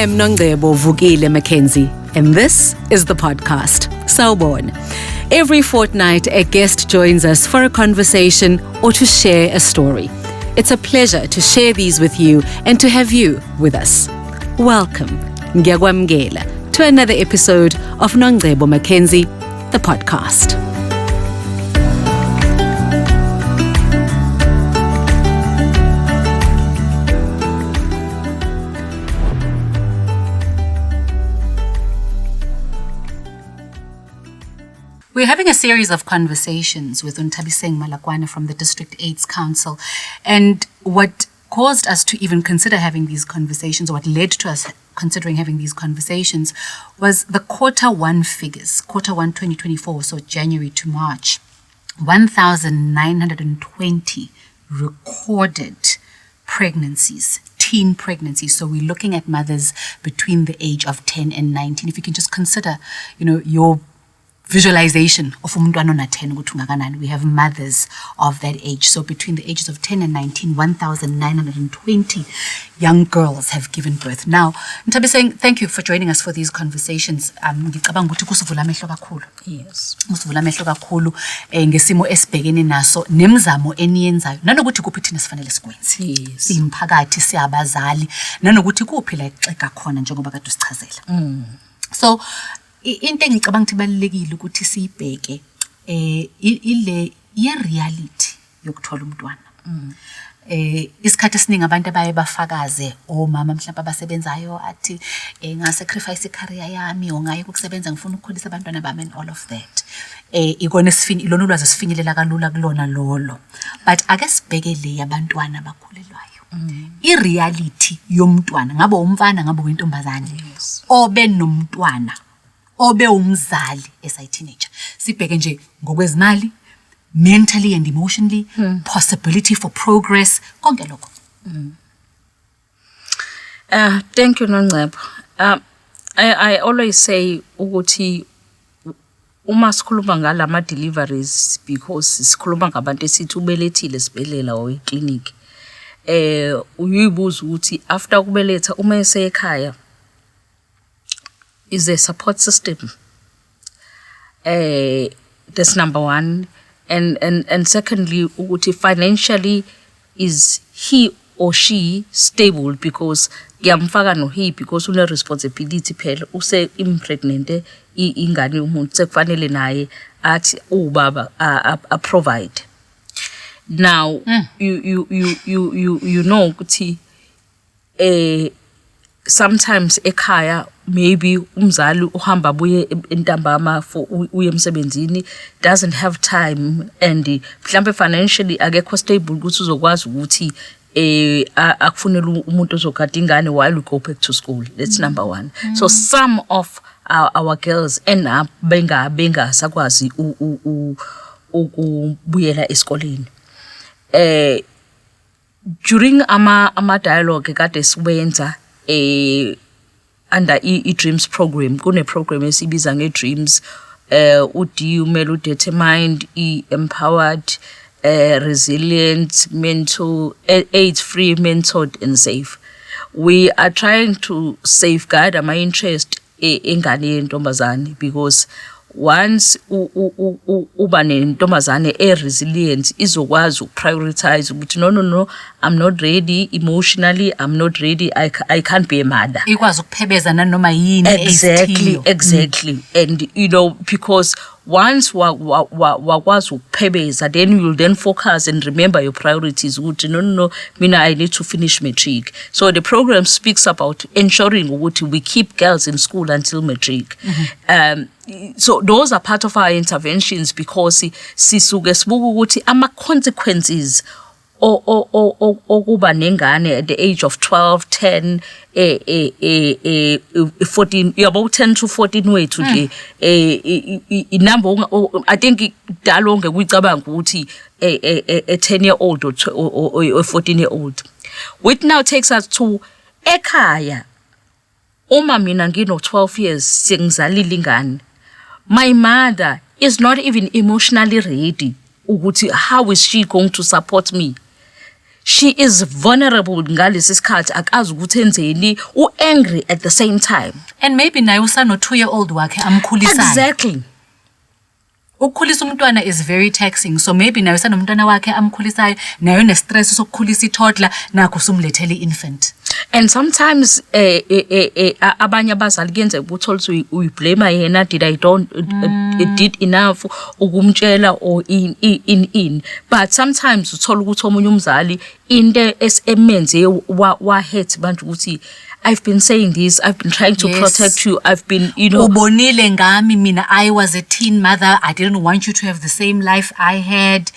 am Nongcebo Vukile Mackenzie, and this is the podcast, Sawubona. Every fortnight, a guest joins us for a conversation or to share a story. It's a pleasure to share these with you and to have you with us. Welcome, Ngiyakwamukela, to another episode of Nongcebo Mackenzie, the podcast. We're having a series of conversations with Unthabiseng Malakwane from the District AIDS Council. And what caused us to even consider having these conversations, or what led to us considering having these conversations, was the Q1 figures, Q1 2024, so January to March. 1,920 recorded pregnancies, teen pregnancies. So we're looking at mothers between the age of 10 and 19. If you can just consider, your visualization of umntwana ona 10 ukuthi ungakanani. We have mothers of that age. So between the ages of 10 and 19, 1,920 young girls have given birth. Now, Ntabiseng, thank you for joining us for these conversations. Ngicabanga ukuthi kusivula amehlo kakhulu. Yes. Kusivula amehlo kakhulu ngesimo esibhekene naso nemizamo eniyenzayo. Nanokuthi kuphi thina sifanele sikwenze. Yes. Simphakathi, siyabazali, nanokuthi kuphi la ixeka khona njengoba kade usichazela. So into engicabanga ukuthi balekile ukuthi siyibheke ile reality yokuthola umntwana. Isikhathi esiningi abantu abaye bafakaze omama mhlawumbe abasebenzayo athi ngasacrifice career yami ongaye ukusebenza ngifuna ukukhulisa abantwana bami and all of that. Ikona ilona ulwazi sifinyelela kalula kulona lolo. But ake sibheke le yabantwana abakhulelwayo. I-reality yomntwana ngabe umfana ngabe uyintombazane obe nomntwana obe umzali teenager. Sibheke nje ngokwezimali, mentally and emotionally, possibility for progress, konke lokho. Thank you, Nongcebo. I always say ukuthi uma sikhuluma ngalama deliveries, because sikhuluma ngabantu esithi ubelethile esibhedlela or eclinic. Uyibuza ukuthi after ukubeletha uma esekhaya is a support system. That's number one. And secondly, ukuthi financially is he or she stable, because ngiyamfaka no he because une responsibility phela use impregnant ingane umuntu sekufanele naye athi ubaba a provide. Now you know ukuthi sometimes ekhaya maybe umzali uhamba buye entambama for uye emsebenzini, doesn't have time, and mhlambe financially akekho stable ukuthi uzokwazi ukuthi akufunela umuntu ozogada ingane while we go back to school. That's number one. So some of our girls end up benga sakwazi ukubuyela esikoleni. During ama dialogue kade siwenza under dreams program, kune program esibiza nge-dreams, umele determined, empowered, resilient, mental, AIDS-free, mentored and safe. We are trying to safeguard my interest ingane yentombazane, because once uba nentombazane resilient izokwazi prioritize ukuthi no, I'm not ready emotionally, I'm not ready, I can't be a mother. Ikwazi ukuphebeza nanoma yini exactly. And because once wakwazi ukuphebeza, then you will then focus and remember your priorities ukuthi no, mina I need to finish matric. So the program speaks about ensuring ukuthi we keep girls in school until matric. So those are part of our interventions, because sisuke sibuka ukuthi ama consequences okuba nengane at the age of 12, 10, 14, about 10 to 14 wethu nje inumber I think dalo ngekuyicabanga ukuthi a 10-year-old or a 14-year-old, which now takes us to ekhaya. Uma mina ngino 12 years sengizalile ingane, my mother is not even emotionally ready ukuthi how is she going to support me. she is vulnerable ngalesi sikhathi akazi ukuthi enzeni angry at the same time. And maybe naye usano 2-year-old wakhe amkhulisayo. Exactly. Ukukhulisa umntwana is very taxing, so maybe naye usanomntwana wakhe amkhulisayo nayo ne-stress sokukhulisa toddler nakho sumlethele infant. And sometimes abanye abazali kuyenzeka ukuthi also uyiblame yena, did did enough ukumtshela or in but sometimes uthola ukuthi omunye umzali into esemenze wa hate bantu ukuthi I've been saying this, I've been trying to protect you, I've been, ubonile ngami mina, I was a teen mother, I didn't want you to have the same life I had.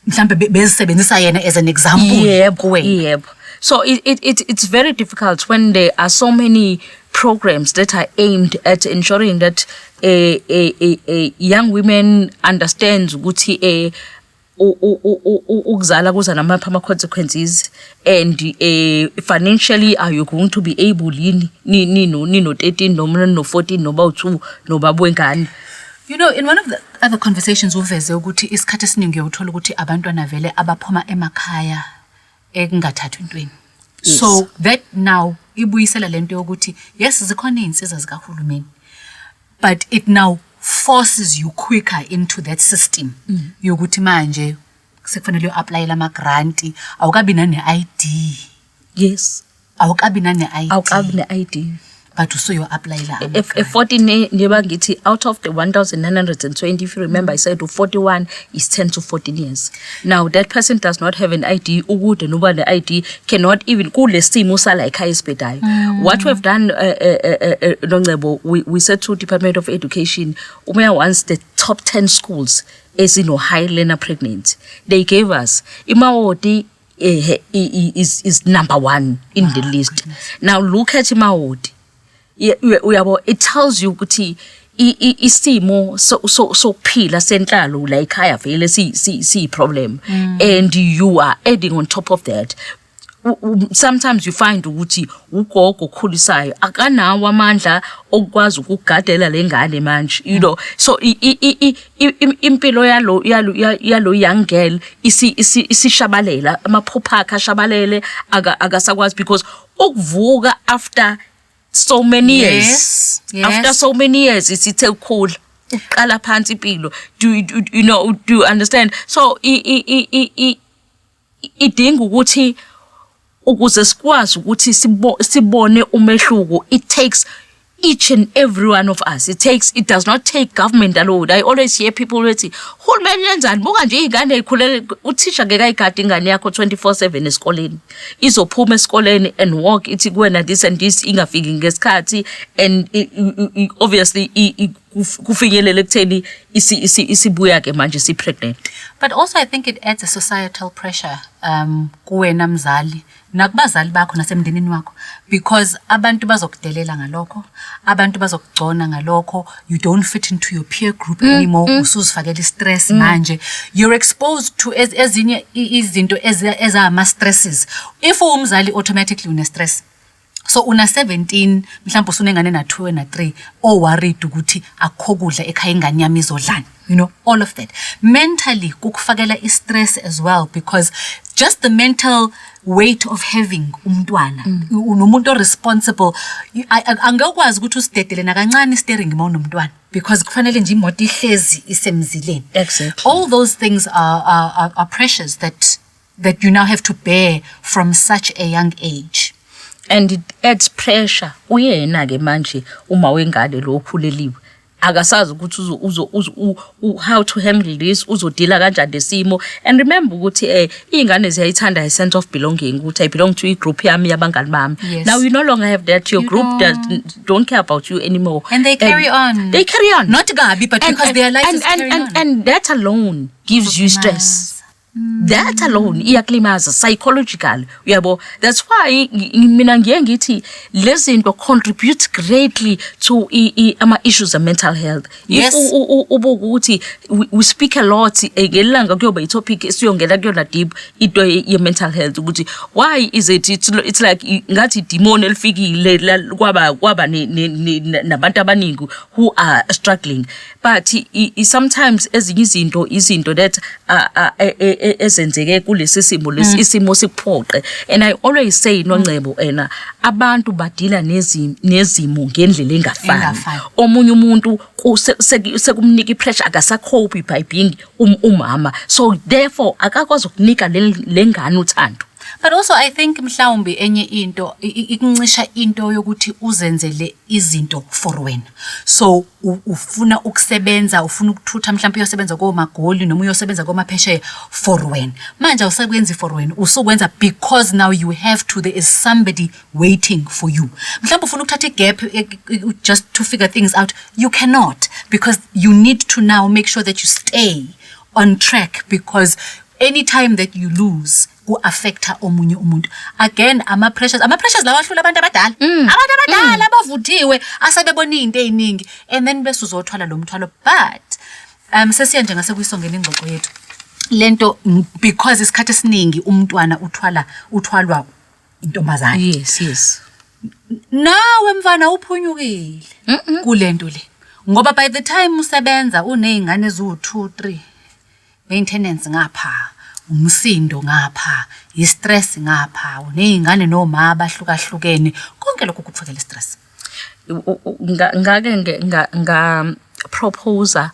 Mhlambe bezisebenzisa yena as an example. Yep. So it's very difficult when there are so many programs that are aimed at ensuring that young women understand ukuthi ukuzala kuza namaphi ama-consequences and financially are you going to be able yini nino 13 noma no 14 noba u2 noba bwengane. In one of the other conversations uveze ukuthi isikhathi esiningi uyothola ukuthi abantwana vele abaphuma emakhaya engathathwa intweni. So that now ibuyisela lento yokuthi yes zikhona izinsiza zikahulumeni, but it now forces you quicker into that system yokuthi manje sekufanele uapply la grant awukabi nane ID. Yes, awukabi nane ID. Awukabi ne ID. But so you apply la. If 14 neba ngithi out of the 1920, if you remember I said 41 is 10 to 14 years. Now that person does not have an ID, ukude noba ne ID cannot even kule simo sala ekhaya isibhedayo. What we've done Nongcebo, we said to Department of Education once the top 10 schools as high learner pregnancy. They gave us Imawodi is number 1 in the list. Goodness. Now look at Imawodi. It tells you ukuthi isimo so phila senhlalo la ekhaya vele si problem and you are adding on top of that. Sometimes you find ukuthi ugogo okhulisayo akanawo amandla okwazi ukugadela lengane manje, so impilo yalo young girl isishabalela, amaphupha akhe ashabalele akasakwazi because ukuvuka after so many years. After so many years, it's cool. Ukala phansi impilo. Do you understand? So idinga ukuthi ukuze sikwazi ukuthi sibone umehluko, it takes each and every one of us. It does not take government alone. I always hear people say, "Hulumeni yenzani buka nje ingane ikhulele uthisha ngeke ayigade ingane yakho 24/7 esikoleni. Izophuma esikoleni and walk ithi kuwena this and this ingafiki ngesikhathi and obviously kufinyelele ekutheni isibuya ke manje si pregnant." But also I think it adds a societal pressure kuwena mzali nakubazali bakho nasemndenini wakho, because abantu bazokudelela ngalokho, abantu bazokugcona ngalokho, you don't fit into your peer group anymore, usuzifakela stress manje, you're exposed to ezinye izinto ezama stresses. If umzali automatically une stress, so una 17 mhlawumbe usunengane na 2 na 3 o worried ukuthi akukho kudla ekhaya ingane yami izodlana, all of that mentally kukufakela stress as well, because just the mental weight of having umntwana unomuntu responsible. Angekwazi ukuthi usidedele nakancane steering mawunomntwana because kufanele nje imoto ihlezi isemzileni. Exactly. All those things are pressures that you now have to bear from such a young age. And it adds pressure uyena ke manje uma wengane lo okhuleliwe akasazi ukuthi how to handle this, uzodila kanjani lesimo. And remember ukuthi ingane ziyayithanda a sense of belonging, ukuthi I belong to a group yami yabangani bami. Now you no longer have that, your group don't care about you anymore, and they carry on not gabi but because their life is carrying on, and that alone gives you stress. That alone iyaklimaza psychologically, uyabo. That's why mina ngiye ngithi lezinto contribute greatly to ama issues of mental health. Yes. Ubukuthi we speak a lot ngelanga kuyoba itopic esiyongela kuyona deep into ye mental health, ukuthi why is it's like ngathi demon elifikile kwaba nabantu abaningi who are struggling, but sometimes ezinye izinto that ezenzeke kulesi simo isimo sikuphoqe. And I always say noNcebo abantu badila nezimo ngendlela engafani. Omunye umuntu sekumnika ipressure akasacope by being umama, so therefore akakwazi ukunika lengane uthando. But also I think mhlawumbe enye into ikuncisha into yokuthi uzenzele izinto for wena. So ufuna ukusebenza, ufuna ukuthutha mhlawumbe uyosebenza koMagoli noma uyosebenza koMaphesheya for wena. Manje awusakwenzi for wena, usukwenza because now you have to, there is somebody waiting for you. Mhlawumbe ufuna ukuthatha igap just to figure things out. You cannot, because you need to now make sure that you stay on track, because any time that you lose ku-affecta omunye umuntu. Again, ama-pressures lawa ahlula abantu abadala. Abantu abadala abavuthiwe asebebona izinto eziningi, and then bese uzothwala lo mthwalo. But sesiya nje ngase kuyisongela ingxoxo yethu lento, because isikhathi esiningi umntwana uthwalwa intombazana. Yes. Nawe mfana uphunyukile kulento le, ngoba by the time usebenza unezingane eziwu-2-3, maintenance ngapha, umsindo ngapha, i-stress ngapha, unezingane noma abahlukahlukene, konke lokho kukufakela i-stress. Ngake proposer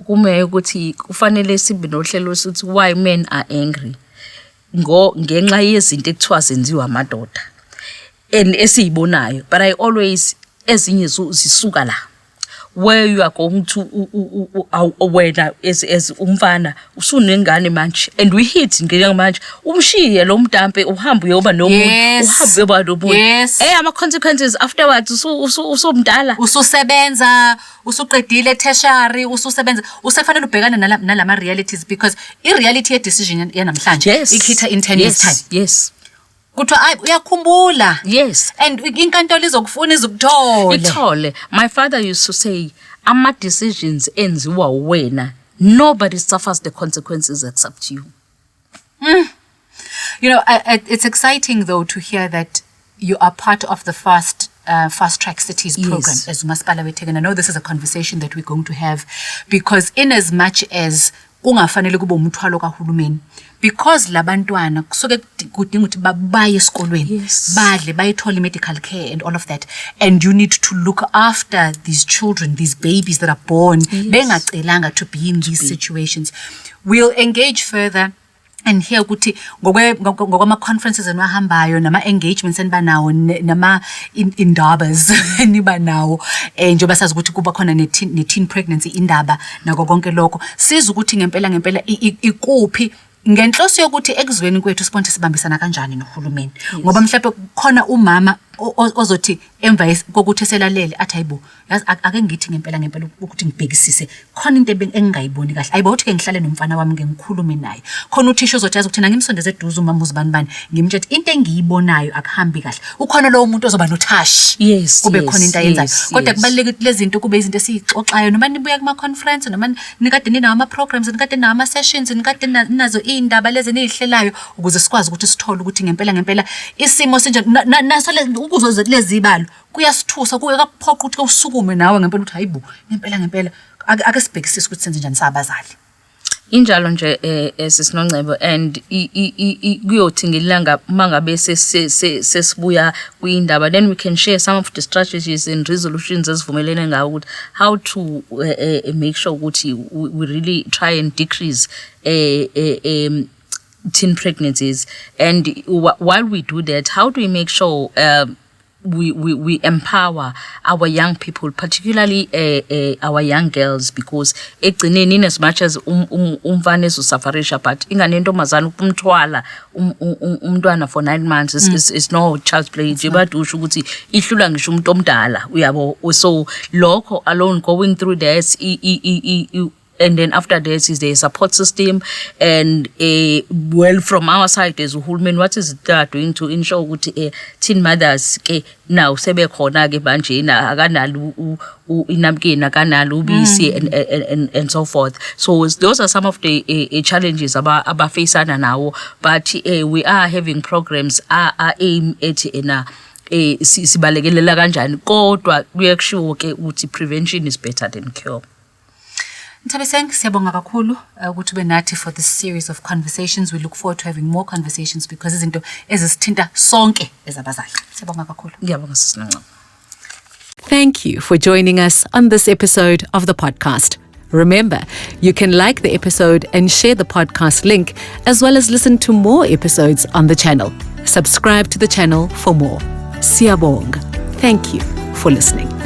kume ukuthi kufanele sibe nohlelo sithi why men are angry ngenxa yezinto ekuthiwa zenziwa amadoda and esiyibonayo. But I always ezinye zisuka la, where you are going to wena as umfana usunengane manje, and we hit ngenyanga manje umshiye lo mdampe uhamba uyoba nomuntu, uhamba uyoba nomuntu, ama consequences afterwards usomdala, ususebenza, usuqedile tertiary, ususebenza, usefanele ubhekane nalama realities, because i-reality ye decision yanamhlanje ikhitha in 10 years time. Yes. Kuthiwa uyakhumbula. Yes. And inkantolo izokufuna ithole. My father used to say, ama decisions enziwa wena, nobody suffers the consequences except you. You know, it's exciting though to hear that you are part of the Fast Track Cities program as uMasipala weThekwini. I know this is a conversation that we're going to have, because in as much as kungafanele kube umthwalo kahulumeni, because labantwana kusuke kudinga ukuthi baye esikolweni, badle, bayithole medical care and all of that, and you need to look after these children, these babies that are born bengacelanga to be in these situations. We'll engage further and here ukuthi ngokwama conferences eniwahambayo nama engagements eniba nawo nama indabas eniba nawo, njengoba sazi ukuthi kuba khona ne-teen pregnancy indaba nako konke lokho, siza ukuthi ngempela ikuphi ngenhloso yokuthi ekuzweni kwethu sibonke sibambisana kanjani nohulumeni, ngoba mhlawumbe khona umama ozothi emva kokuthi eselalele athi hayibo yazi ake ngithi ngempela ukuthi ngibhekisise khona into engingayiboni kahle, ayibo uthi ke ngihlale nomfana wami ngikhulume naye, khona uthisha uzothi yazi ukuthi na ngimsondeze eduze umama uzibani ngimtshela into engiyibonayo akuhambi kahle, ukhona lo muntu ozoba nothashi kube khona into ayenzayo. Kodwa kubalulekile lezi zinto kube izinto esixoxayo, noma nibuya kuma conference, noma nikade ninawo ama programs, nikade ninawo ama sessions, nikade nazo indaba lezi nihlelayo, ukuze sikwazi ukuthi sithole ukuthi ngempela isimo sinje naso ukuze lezibalo kuyasithusa, kuyakuphoqa ukuthi usukume nawe ngempela uthi hayibo ngempela ake sibhekisise ukuthi senze njani sabazali. Injalo nje sisinoNcebo, and kuyothi ngelanga mangabe sesibuya kuyindaba, then we can share some of the strategies and resolutions esivumelene ngawo ukuthi how to make sure ukuthi we really try and decrease teen pregnancies. And while we do that, how do we make sure we empower our young people, particularly our young girls, because ekugcineni in as much as umfana ezosafarisha, but ingane yentombazana ukumthwala umntwana for 9 months is no child's play. Nje badusho ukuthi ihlula ngisho umuntu omdala uyabo. So lokho alone, going through this and then after this is the support system, and well, from our side as uhulumeni, what is it they are doing to ensure ukuthi teen mothers ke now sebe khona ke manje na akanalo inamkeni akanalo ubisi and so forth. So those are some of the challenges abafacana nawo, but we are having programs aim at sibalekelela kanjani, kodwa kuyakushiwo ke ukuthi prevention is better than cure. Nthabiseng, siyabonga kakhulu ukuthi ube nathi for this series of conversations. We look forward to having more conversations because izinto ezisithinta sonke ezabazali. Siyabonga kakhulu. Ngiyabonga Sisi Nongcebo. Thank you for joining us on this episode of the podcast. Remember, you can like the episode and share the podcast link, as well as listen to more episodes on the channel. Subscribe to the channel for more. Siyabonga. Thank you for listening.